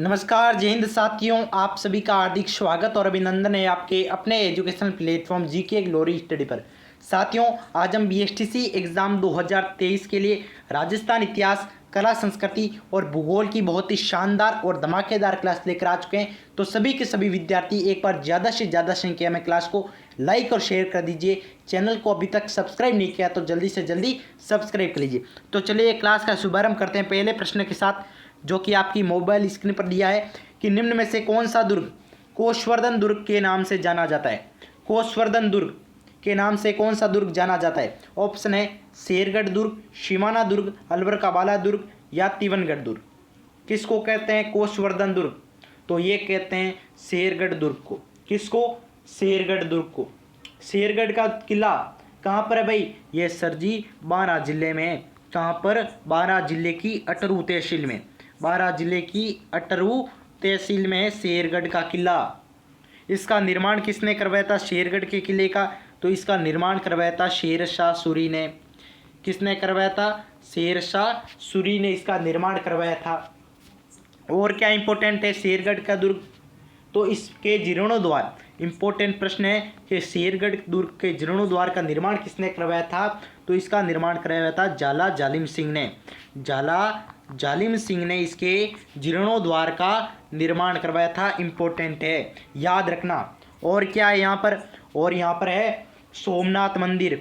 नमस्कार, जय हिंद साथियों। आप सभी का हार्दिक स्वागत और अभिनंदन है आपके अपने educational platform GK glory study पर। साथियों, आज हम बीएसटीसी एग्ज़ाम 2023 के लिए राजस्थान इतिहास, कला, संस्कृति और भूगोल की बहुत ही शानदार और धमाकेदार क्लास लेकर आ चुके हैं। तो सभी के सभी विद्यार्थी एक बार ज़्यादा से ज़्यादा संख्या में क्लास को लाइक और शेयर कर दीजिए। चैनल को अभी तक सब्सक्राइब नहीं किया तो जल्दी से जल्दी सब्सक्राइब कर लीजिए। तो चलिए क्लास का शुभारंभ करते हैं पहले प्रश्न के साथ, जो कि आपकी मोबाइल स्क्रीन पर दिया है कि निम्न में से कौन सा दुर्ग कोषवर्धन दुर्ग के नाम से जाना जाता है। कोषवर्धन दुर्ग के नाम से कौन सा दुर्ग जाना जाता है? ऑप्शन है शेरगढ़ दुर्ग, शिमाना दुर्ग, अलवर का बाला दुर्ग या तिवनगढ़ दुर्ग। किसको कहते हैं कोषवर्धन दुर्ग? तो ये कहते हैं शेरगढ़ दुर्ग को। किसको? शेरगढ़ दुर्ग को। शेरगढ़ का किला कहाँ पर है भाई? ये सर जी बारां जिले में है। कहाँ पर? बारां जिले की अटरू तहसील में। बारां जिले की अटरू तहसील में है शेरगढ़ का किला। इसका निर्माण किसने करवाया था शेरगढ़ के किले का? तो इसका निर्माण करवाया था शेरशाह सूरी ने। किसने करवाया था? शेरशाह सूरी ने इसका निर्माण करवाया था। और क्या इंपॉर्टेंट है शेरगढ़ का दुर्ग? तो इसके जीर्णोद्वार, इंपॉर्टेंट प्रश्न है कि शेरगढ़ दुर्ग के जीर्णोद्वार का निर्माण किसने करवाया था? तो इसका निर्माण करवाया था झाला जालिम सिंह ने। झाला जालिम सिंह ने इसके जीर्णोद्वार का निर्माण करवाया था। इंपॉर्टेंट है, याद रखना। और क्या है यहाँ पर? और यहाँ पर है सोमनाथ मंदिर।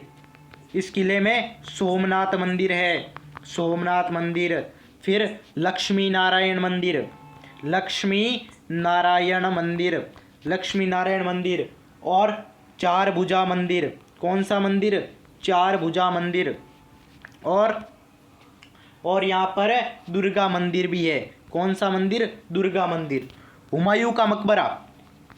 इस किले में सोमनाथ मंदिर है, सोमनाथ मंदिर। फिर लक्ष्मी नारायण मंदिर, लक्ष्मी नारायण मंदिर, लक्ष्मी नारायण मंदिर और चार भुजा मंदिर। कौन सा मंदिर? चार भुजा मंदिर। और यहाँ पर दुर्गा मंदिर भी है। कौन सा मंदिर? दुर्गा मंदिर। हुमायूं का मकबरा,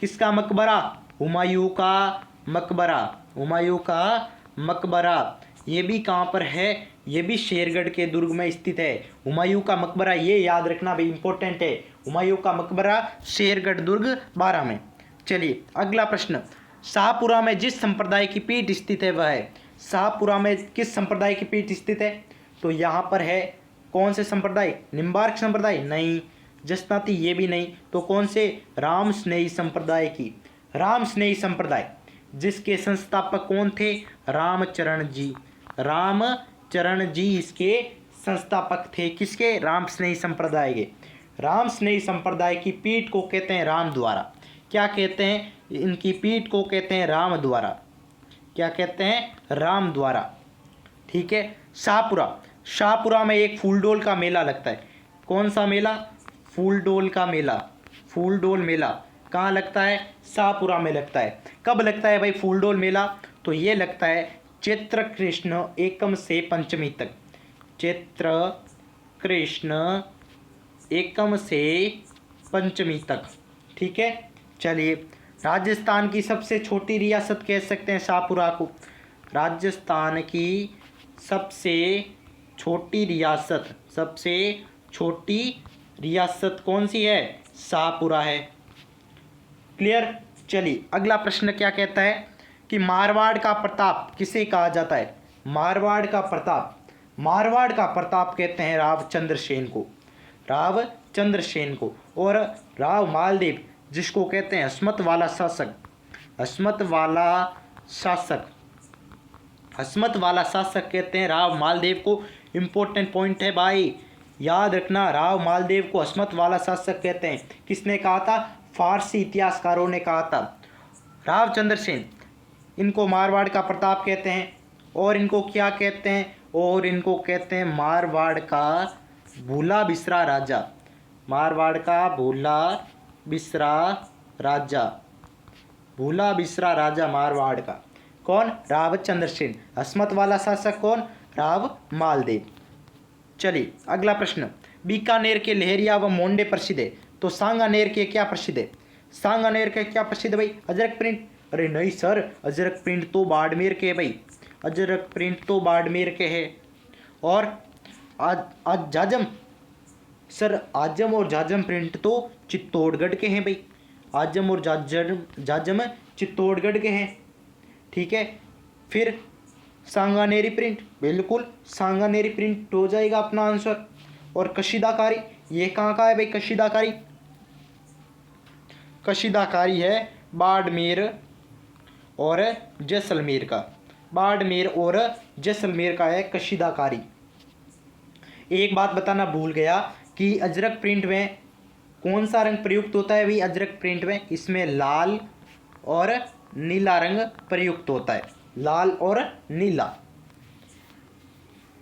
किसका मकबरा? हुमायूं का मकबरा, हुमायूं का मकबरा। ये भी कहाँ पर है? ये भी शेरगढ़ के दुर्ग में स्थित है। हुमायूं का मकबरा, ये याद रखना भाई, इंपॉर्टेंट है। हुमायूं का मकबरा शेरगढ़ दुर्ग 12 में। चलिए अगला प्रश्न, शाहपुरा में जिस संप्रदाय की पीठ स्थित है वह है। शाहपुरा में किस संप्रदाय की पीठ स्थित है? तो यहाँ पर है कौन से संप्रदाय? निम्बार्क संप्रदाय? नहीं। जसनाती? ये भी नहीं। तो कौन से? राम स्नेही संप्रदाय की। राम स्नेही संप्रदाय, जिसके संस्थापक कौन थे? रामचरण जी। रामचरण जी इसके संस्थापक थे। किसके? राम स्नेही संप्रदाय के। राम स्नेही संप्रदाय की पीठ को कहते हैं राम द्वारा। क्या कहते हैं? इनकी पीठ को कहते हैं राम द्वारा। क्या कहते हैं? राम द्वारा। ठीक है। शाहपुरा, शाहपुरा में एक फूलडोल का मेला लगता है। कौन सा मेला? फूलडोल का मेला। फूलडोल मेला कहाँ लगता है? शाहपुरा में लगता है। कब लगता है भाई फूलडोल मेला? तो ये लगता है चैत्र कृष्ण एकम से पंचमी तक। चैत्र कृष्ण एकम से पंचमी तक। ठीक है। चलिए, राजस्थान की सबसे छोटी रियासत कह सकते हैं शाहपुरा को। राजस्थान की सबसे छोटी रियासत, सबसे छोटी रियासत कौन सी है? शाहपुरा है। क्लियर। चलिए अगला प्रश्न क्या कहता है कि मारवाड़ का प्रताप किसे कहा जाता है? मारवाड़ का प्रताप, मारवाड़ का प्रताप कहते हैं रावचंद्र सेन को। रावचंद्र सेन को। और राव मालदेव, जिसको कहते हैं हस्मत वाला शासक। हस्मत वाला शासक, हस्मत वाला शासक कहते हैं राव मालदेव को। इंपॉर्टेंट पॉइंट है भाई, याद रखना। राव मालदेव को हस्मत वाला शासक कहते हैं। किसने कहा था? फारसी इतिहासकारों ने कहा था। रावचंद्र सेन, इनको मारवाड़ का प्रताप कहते हैं। और इनको क्या कहते हैं? और इनको कहते हैं मारवाड़ का भूला बिसरा राजा। मारवाड़ का भूला बिसरा राजा। भूला बिसरा राजा मारवाड़ का। कौन? रावचंद्र सेन। हस्मत वाला शासक कौन? राव मालदेव। चलिए अगला प्रश्न, बीकानेर के लहरिया व मोंडे प्रसिद्ध है। तो सांगानेर के क्या प्रसिद्ध है? सांगानेर के क्या प्रसिद्ध है भाई? अजरक प्रिंट। अरे नहीं सर, अजरक प्रिंट तो बाड़मेर के है भाई। अजरक प्रिंट तो बाड़मेर के है। और आज जाजम, सर आजम और जाजम प्रिंट तो चित्तौड़गढ़ के हैं भाई। आजम और जाजम चित्तौड़गढ़ के हैं। ठीक है। फिर सांगानेरी प्रिंट, बिल्कुल सांगानेरी प्रिंट हो जाएगा अपना आंसर। और कशीदाकारी, ये कहाँ का है भाई? कशीदाकारी कशीदाकारी है बाड़मेर और जैसलमेर का। बाड़मेर और जैसलमेर का है कशीदाकारी। एक बात बताना भूल गया कि अजरक प्रिंट में कौन सा रंग प्रयुक्त होता है भाई? अजरक प्रिंट में इसमें लाल और नीला रंग प्रयुक्त होता है, लाल और नीला।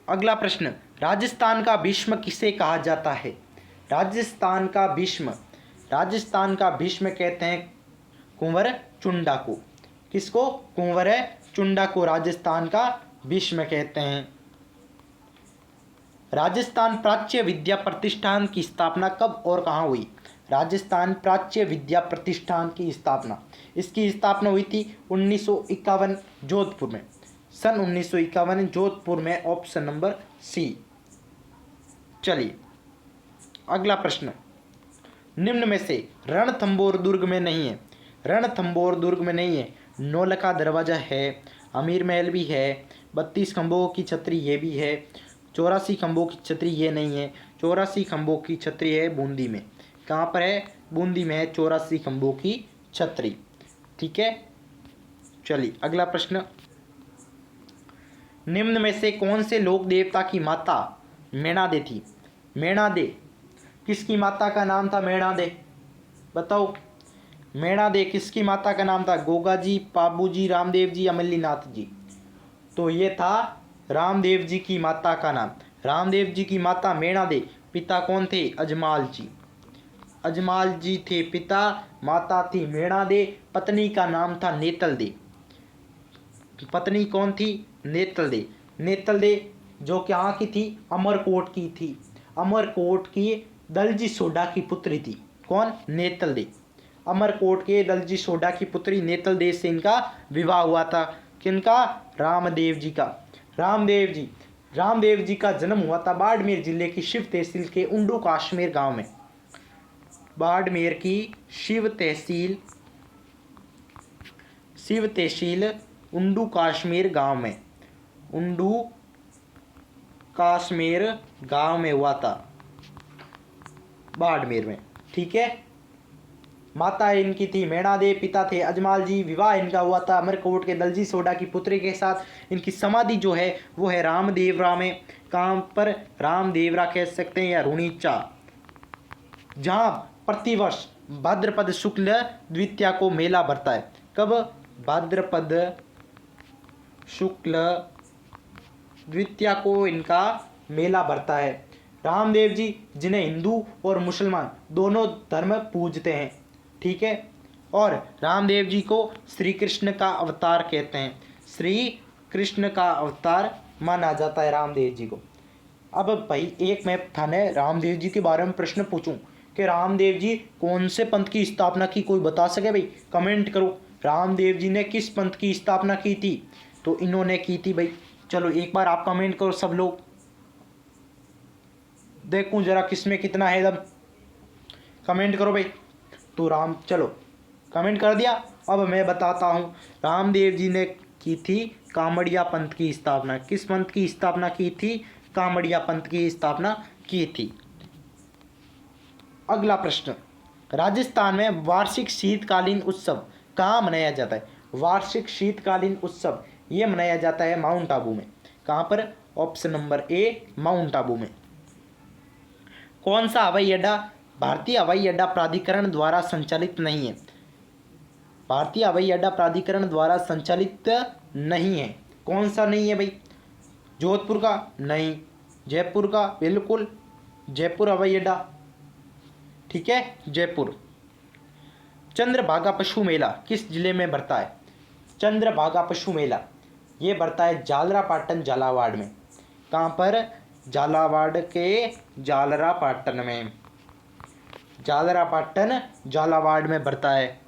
अगला प्रश्न, राजस्थान का भीष्म किसे कहा जाता है? राजस्थान का भीष्म कहते हैं कुंवर चुंडा को। किसको? कुंवर चुंडा को राजस्थान का भीष्म कहते हैं। राजस्थान प्राच्य विद्या प्रतिष्ठान की स्थापना कब और कहाँ हुई? राजस्थान प्राच्य विद्या प्रतिष्ठान की स्थापना, इसकी स्थापना हुई थी 1951 जोधपुर में, सन 1951 जोधपुर में, ऑप्शन नंबर सी। चलिए अगला प्रश्न, निम्न में से रणथंभौर दुर्ग में नहीं है। रणथंभौर दुर्ग में नहीं है। नौलखा दरवाजा है, अमीर महल भी है, 32 खंभों की छतरी ये भी है, 84 खंभों की छतरी ये नहीं है। 84 खंभों की छतरी है बूंदी में। कहाँ पर है? बूंदी में है 84 खंभों की छतरी। ठीक है, चलिए अगला प्रश्न, निम्न में से कौन से लोक देवता की माता मेणादे थी? मेणादे किसकी माता का नाम था? मेणादे बताओ। मेणादे किसकी माता का नाम था? गोगा जी, पाबू जी, रामदेव जी, अमलीनाथ जी। तो ये था रामदेव जी की माता का नाम। रामदेव जी की माता मेणादे। पिता कौन थे? अजमाल जी। अजमाल जी थे पिता, माता थी मेणादे, पत्नी का नाम था नेतलदे। पत्नी कौन थी? नेतलदे। नेतलदे जो कहाँ की थी? अमरकोट की थी। अमरकोट की दलजी सोडा की पुत्री थी। कौन? नेतलदे। अमरकोट के दलजी सोडा की पुत्री नेतलदे से इनका विवाह हुआ था। किनका? रामदेव जी का। रामदेव जी का जन्म हुआ था बाड़मेर जिले की शिव तहसील के उंडू काश्मीर गांव में। बाड़मेर की शिव तहसील उंडू काश्मीर गांव में, उंडू काश्मीर गांव में हुआ था, बाड़मेर में। ठीक है, माता इनकी थी मेणादे, पिता थे अजमाल जी, विवाह इनका हुआ था अमरकोट के दलजी सोडा की पुत्री के साथ। इनकी समाधि जो है वो है रामदेवरा में। कहाँ पर? रामदेवरा कह सकते हैं या रुणीचा, जहाँ प्रतिवर्ष भाद्रपद शुक्ल द्वितीया को मेला भरता है। कब? भाद्रपद शुक्ल द्वितीया को इनका मेला भरता है। रामदेव जी जिन्हें हिंदू और मुसलमान दोनों धर्म पूजते हैं। ठीक है, और रामदेव जी को श्री कृष्ण का अवतार कहते हैं। श्री कृष्ण का अवतार माना जाता है रामदेव जी को। अब भाई एक मैं थाने रामदेव जी के बारे में प्रश्न पूछूं कि रामदेव जी कौन से पंथ की स्थापना की? कोई बता सके भाई? कमेंट करो। रामदेव जी ने किस पंथ की स्थापना की थी? तो इन्होंने की थी भाई। चलो एक बार आप कमेंट करो सब लोग, देखूं जरा किसमें कितना है दम। कमेंट करो भाई। तो चलो कमेंट कर दिया। अब मैं बताता हूँ, रामदेव जी ने की थी कामड़िया पंथ की स्थापना। किस पंथ की स्थापना की थी? कामड़िया पंथ की स्थापना की थी। अगला प्रश्न, राजस्थान में वार्षिक शीतकालीन उत्सव कहाँ मनाया जाता है? वार्षिक शीतकालीन उत्सव ये मनाया जाता है माउंट आबू में। कहाँ पर? Option number A, mount Abu में। कौन सा हवाई अड्डा भारतीय हवाई अड्डा प्राधिकरण द्वारा संचालित नहीं है? भारतीय हवाई अड्डा प्राधिकरण द्वारा संचालित नहीं है। कौन सा नहीं है भाई? जोधपुर का? नहीं। जयपुर का? बिल्कुल जयपुर हवाई अड्डा। ठीक है, जयपुर। चंद्रभागा पशु मेला किस जिले में भरता है? चंद्रभागा पशु मेला ये भरता है झालरापाटन झालावाड़ में। कहाँ पर? झालावाड़ के झालरापाटन में। झालरापाटन झालावाड़ में भरता है।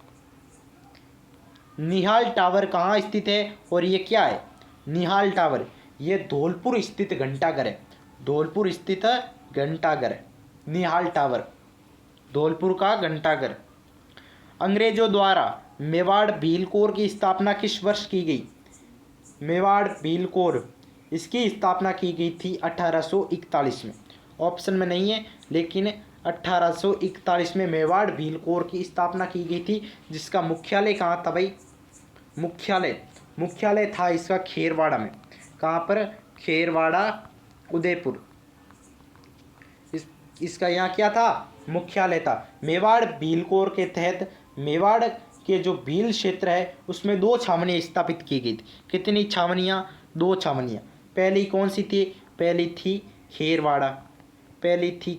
निहाल टावर कहाँ स्थित है और ये क्या है? निहाल टावर ये धौलपुर स्थित घंटाघर है। धौलपुर स्थित घंटाघर, निहाल टावर धौलपुर का घंटाघर। अंग्रेजों द्वारा मेवाड़ भीलकोर की स्थापना किस वर्ष की गई? मेवाड़ भीलकोर इसकी स्थापना की गई थी 1841 में। ऑप्शन में नहीं है लेकिन 1841 में मेवाड़ भील कोर की स्थापना की गई थी, जिसका मुख्यालय कहाँ था भाई? मुख्यालय था इसका खेरवाड़ा में। कहाँ पर? खेरवाड़ा, उदयपुर। इसका यहाँ क्या था? मुख्यालय था। मेवाड़ भील कोर के तहत मेवाड़ के जो भील क्षेत्र है उसमें 2 छावनियाँ स्थापित की गई थी। कितनी छावनियाँ? 2 छावनियाँ। पहली कौन सी थी? पहली थी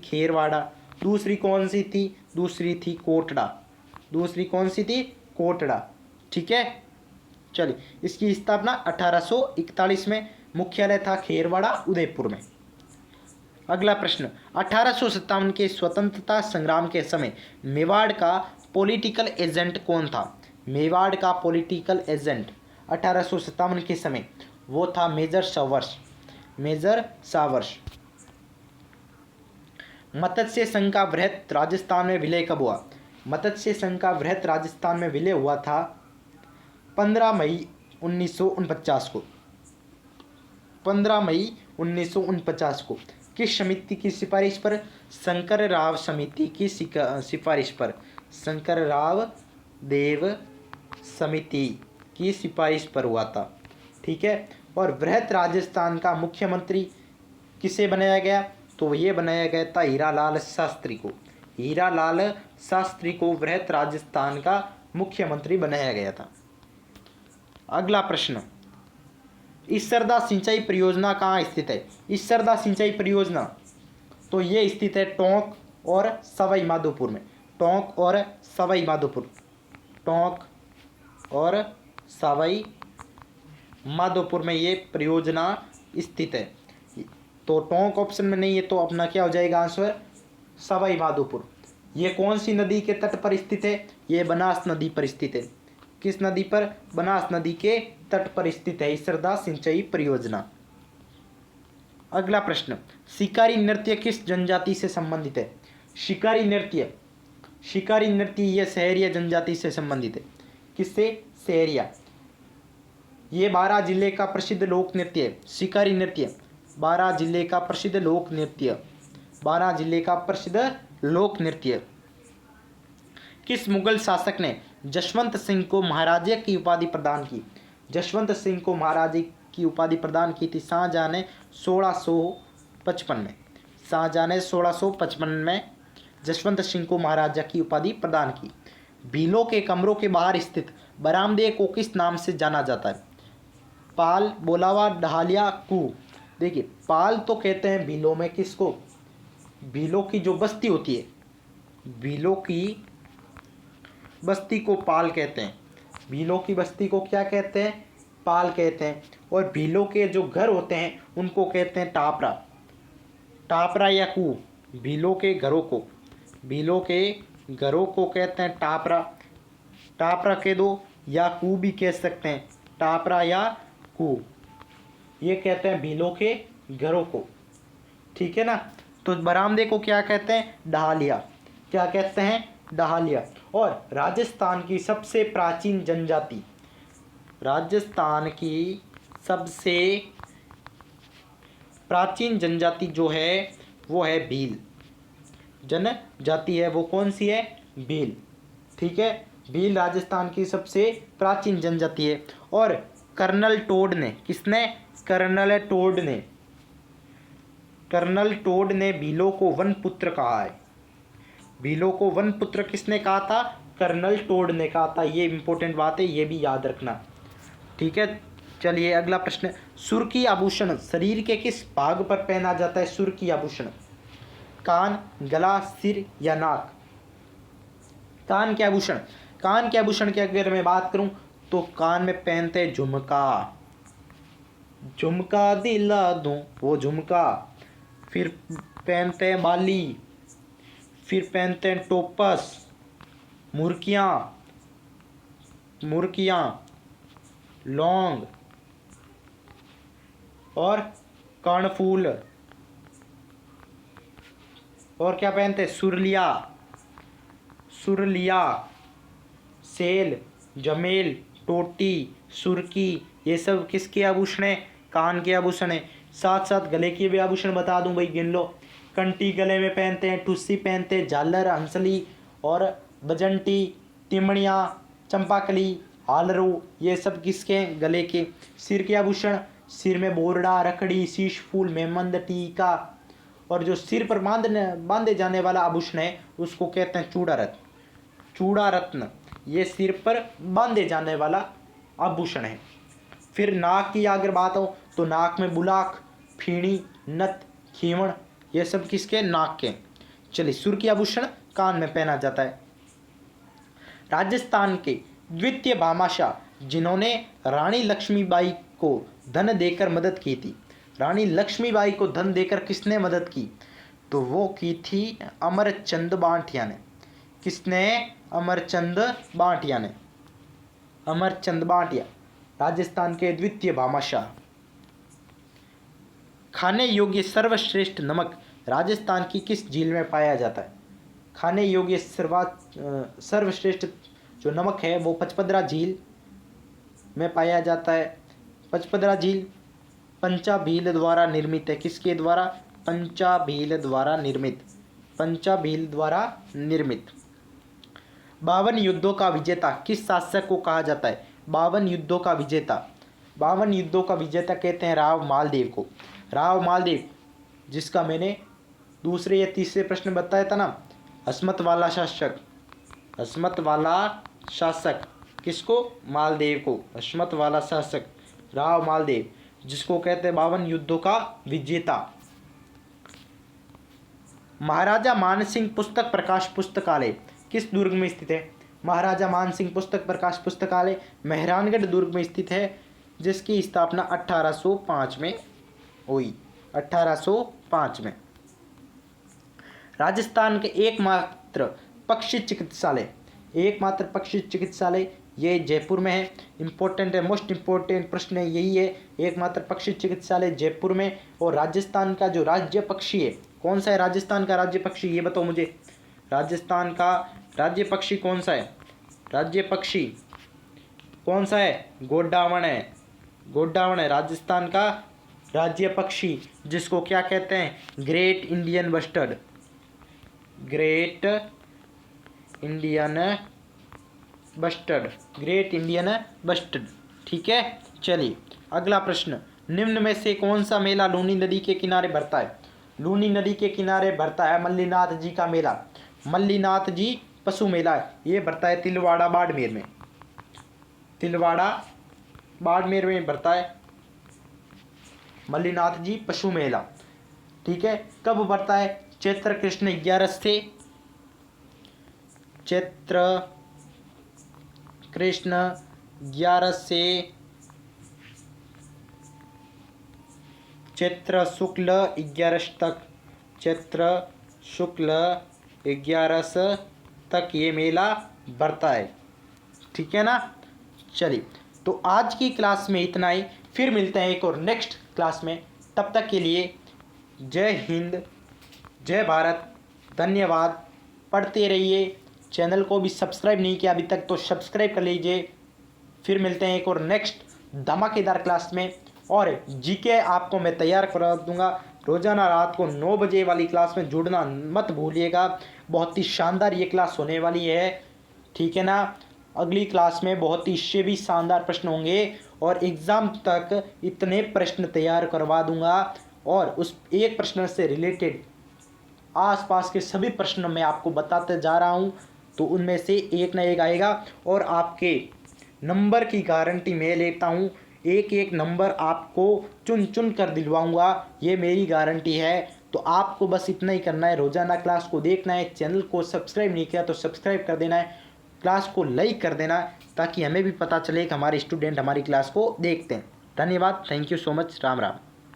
खेरवाड़ा। दूसरी कौन सी थी? दूसरी थी कोटड़ा। ठीक है, चलिए। इसकी स्थापना 1841 में, मुख्यालय था खेरवाड़ा, उदयपुर में। अगला प्रश्न, 1857 के स्वतंत्रता संग्राम के समय मेवाड़ का पॉलिटिकल एजेंट कौन था? मेवाड़ का पॉलिटिकल एजेंट 1857 के समय वो था मेजर सावर्स। मत्स्य संघ का वृहत राजस्थान में विलय कब हुआ? मत्स्य संघ का वृहत राजस्थान में विलय हुआ था 15 मई 1949 को। 15 मई 1949 को। किस समिति की सिफारिश पर? शंकर राव समिति की सिफारिश पर। शंकर राव देव समिति की सिफारिश पर हुआ था। ठीक है। और वृहत राजस्थान का मुख्यमंत्री किसे बनाया गया? तो ये बनाया गया था हीरालाल शास्त्री को वृहत राजस्थान का मुख्यमंत्री बनाया गया था। अगला प्रश्न, इसरदा सिंचाई परियोजना कहाँ स्थित है? इसरदा सिंचाई परियोजना तो ये स्थित है टोंक और सवाई माधोपुर में। टोंक और सवाई माधोपुर में ये परियोजना स्थित है। तो टोंक ऑप्शन में नहीं है, तो अपना क्या हो जाएगा आंसर? सवाई माधोपुर। ये कौन सी नदी के तट पर स्थित है? ये बनास नदी पर स्थित है। किस नदी पर? बनास नदी के तट पर स्थित है इसरदा सिंचाई परियोजना। अगला प्रश्न, शिकारी नृत्य किस जनजाति से संबंधित है? शिकारी नृत्य यह सहरिया जनजाति से संबंधित है। किससे? सहरिया। ये 12 जिले का प्रसिद्ध लोक नृत्य है। शिकारी नृत्य 12 जिले का प्रसिद्ध लोक नृत्य। किस मुगल शासक ने जशवंत सिंह को महाराजा की उपाधि प्रदान की? जशवंत सिंह को महाराजा की उपाधि प्रदान की थी शाहजहां ने 1655 में जशवंत सिंह को महाराजा की उपाधि प्रदान की। भीलों के कमरों के बाहर स्थित बरामदे को किस नाम से जाना जाता है? पाल, बोलावा, डहालिया, कू। देखिए, पाल तो कहते हैं भीलों में किसको? भीलों की जो बस्ती होती है, भीलों की बस्ती को पाल कहते हैं। भीलों की बस्ती को क्या कहते हैं? पाल कहते हैं। और भीलों के जो घर होते हैं उनको कहते हैं टापरा या कू। भीलों के घरों को कहते हैं टापरा कह दो, या कू भी कह सकते हैं। टापरा या कू, ये कहते हैं भीलों के घरों को। ठीक है ना। तो बरामदे को क्या कहते हैं? डहालिया। क्या कहते हैं? डहालिया। और राजस्थान की सबसे प्राचीन जनजाति जो है वो है भील जनजाति है। वो कौन सी है? भील। ठीक है, भील राजस्थान की सबसे प्राचीन जनजाति है। और कर्नल टोड ने भीलों को वन पुत्र कहा है। भीलों को वन पुत्र किसने कहा था? कर्नल टोड ने कहा था। ये इंपॉर्टेंट बात है, ये भी याद रखना। ठीक है, चलिए अगला प्रश्न, सुर्खी आभूषण शरीर के किस भाग पर पहना जाता है? सुर्खी आभूषण कान, गला, सिर या नाक? कान के आभूषण की अगर मैं बात करूं तो कान में पहनते हैं झुमका दिला दूं, वो झुमका। फिर पहनते हैं बाली, फिर पहनते हैं टोपस, मुर्कियां, लौंग और कर्णफूल। और क्या पहनते हैं? सुरलिया, सेल, जमेल, टोटी, सुर्की, ये सब किसके आभूषण है? कान के आभूषण है। साथ साथ गले के भी आभूषण बता दूं भाई, गिन लो। कंटी गले में पहनते हैं, टुस्सी पहनते हैं, झालर, हंसली और बजंटी, तिमड़ियाँ, चंपाकली, हालरू, ये सब किसके हैं? गले के। सिर के आभूषण, सिर में बोरडा, रखड़ी, शीश फूल, मेहंद, टीका, और जो सिर पर बांधे जाने वाला आभूषण है उसको कहते हैं चूड़ा रत्न। चूड़ा रत्न ये सिर पर बांधे जाने वाला आभूषण है। फिर नाक की अगर बात हो तो नाक में बुलाक, फीणी, नथ, खीवण, ये सब किसके? नाक के। चलिए, सुर की आभूषण कान में पहना जाता है। राजस्थान के द्वितीय भामाशाह जिन्होंने रानी लक्ष्मीबाई को धन देकर मदद की थी, रानी लक्ष्मीबाई को धन देकर किसने मदद की? तो वो की थी अमरचंद बांटिया ने। किसने? अमरचंद बांटिया ने। अमरचंद बांटिया राजस्थान के द्वितीय भामाशाह। खाने योग्य सर्वश्रेष्ठ नमक राजस्थान की किस झील में पाया जाता है? खाने योग्य सर्वश्रेष्ठ जो नमक है वो पचपदरा झील में पाया जाता है। पचपदरा झील पंचाभील द्वारा निर्मित है। किसके द्वारा? पंचाभील द्वारा निर्मित। पंचाभील द्वारा निर्मित। 52 युद्धों का विजेता किस शासक को कहा जाता है? 52 युद्धों का विजेता, 52 युद्धों का विजेता कहते हैं राव मालदेव को। राव मालदेव, जिसका मैंने दूसरे या तीसरे प्रश्न बताया था ना, हसमत वाला शासक। हसमत वाला शासक किसको? मालदेव को। हसमत वाला शासक राव मालदेव, जिसको कहते हैं 52 युद्धों का विजेता। महाराजा मानसिंह पुस्तक प्रकाश पुस्तकालय किस दुर्ग में स्थित है? महाराजा मानसिंह पुस्तक प्रकाश पुस्तकालय मेहरानगढ़ दुर्ग में स्थित है, जिसकी स्थापना 1805 में हुई। 1805 में। राजस्थान के एकमात्र पक्षी चिकित्सालय, एकमात्र पक्षी चिकित्सालय ये जयपुर में है। इंपॉर्टेंट है, मोस्ट इंपॉर्टेंट प्रश्न है यही है, एकमात्र पक्षी चिकित्सालय जयपुर में। और राजस्थान का जो राज्य पक्षी है, कौन सा है राजस्थान का राज्य पक्षी? ये बताओ मुझे, राजस्थान का राज्य पक्षी कौन सा है? राज्य पक्षी कौन सा है? गोडावण है। गोडावण है राजस्थान का राज्य पक्षी, जिसको क्या कहते हैं? Great Indian bustard. Great Indian bustard. Great Indian bustard. ठीक है। चलिए, अगला प्रश्न, निम्न में से कौन सा मेला लूनी नदी के किनारे भरता है? लूनी नदी के किनारे भरता है मल्लीनाथ जी का मेला। मल्लीनाथ जी पशु मेला है, ये भरता है तिलवाड़ा बाड़मेर में। तिलवाड़ा बाड़मेर में भरता है मल्लीनाथ जी पशु मेला। ठीक है। कब भरता है? चैत्र कृष्ण 11 से, चैत्र कृष्ण 11 से चैत्र शुक्ल 11 तक। चैत्र शुक्ल 11 तक ये मेला भरता है। ठीक है ना। चलिए, तो आज की क्लास में इतना ही, फिर मिलते हैं एक और नेक्स्ट क्लास में। तब तक के लिए जय हिंद, जय भारत, धन्यवाद। पढ़ते रहिए। चैनल को भी सब्सक्राइब नहीं किया अभी तक तो सब्सक्राइब कर लीजिए। फिर मिलते हैं एक और नेक्स्ट धमाकेदार क्लास में। और जीके आपको मैं तैयार करा दूंगा। रोज़ाना रात को 9 बजे वाली क्लास में जुड़ना मत भूलिएगा। बहुत ही शानदार ये क्लास होने वाली है। ठीक है ना। अगली क्लास में बहुत ही इससे भी शानदार प्रश्न होंगे और एग्ज़ाम तक इतने प्रश्न तैयार करवा दूंगा। और उस एक प्रश्न से रिलेटेड आसपास के सभी प्रश्न मैं आपको बताते जा रहा हूं, तो उनमें से एक ना एक आएगा। और आपके नंबर की गारंटी मैं लेता हूं, एक एक नंबर आपको चुन चुन कर दिलवाऊंगा, ये मेरी गारंटी है। तो आपको बस इतना ही करना है, रोज़ाना क्लास को देखना है। चैनल को सब्सक्राइब नहीं किया तो सब्सक्राइब कर देना है, क्लास को लाइक कर देना, ताकि हमें भी पता चले कि हमारे स्टूडेंट हमारी क्लास को देखते हैं। धन्यवाद। Thank you so much. Ram Ram.